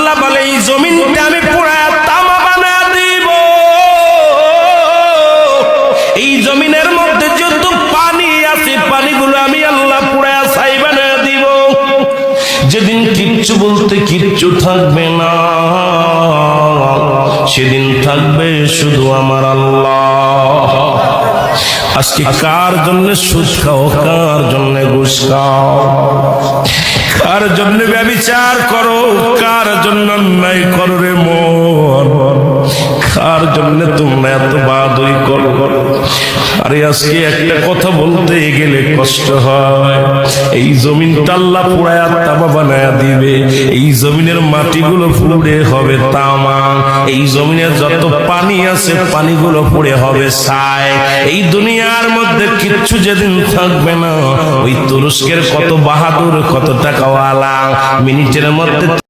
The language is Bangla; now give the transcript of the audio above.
আল্লাহ বলে এই জমিনটা আমি পুরা তামা বানায় দিব। এই জমিনের মধ্যে যত পানি আছে পানিগুলো আমি আল্লাহ পুরা ছাই বানায় দিব। যেদিন কিচ্ছু বলতে কিচ্ছু থাকবে না, সেদিন থাকবে শুধু আমার আল্লাহ। আজকে কার জন্য সুদ খাও, কার জন্য ঘুষ খাও, কার জন্য ব্যভিচার করো, কার জন্য অন্যায় করো রে মন, কার জন্য তোমরা এত বাদই করো। আরে আজকে একটা কথা বলতে গেলে কষ্ট হয়। এই জমিনটা আল্লাহ পুরায়া তামা বানায়া দিবে। এই জমিনের মাটিগুলো পুড়ে হবে তামা। এই জমিনে যত পানি আছে পানিগুলো পুড়ে হবে ছাই। এই দুনিয়ার মধ্যে কিচ্ছু যেদিন থাকবে না, ওই তুরস্কের কত বাহাদুর, কত টাকাওয়ালা মিনিটের মধ্যে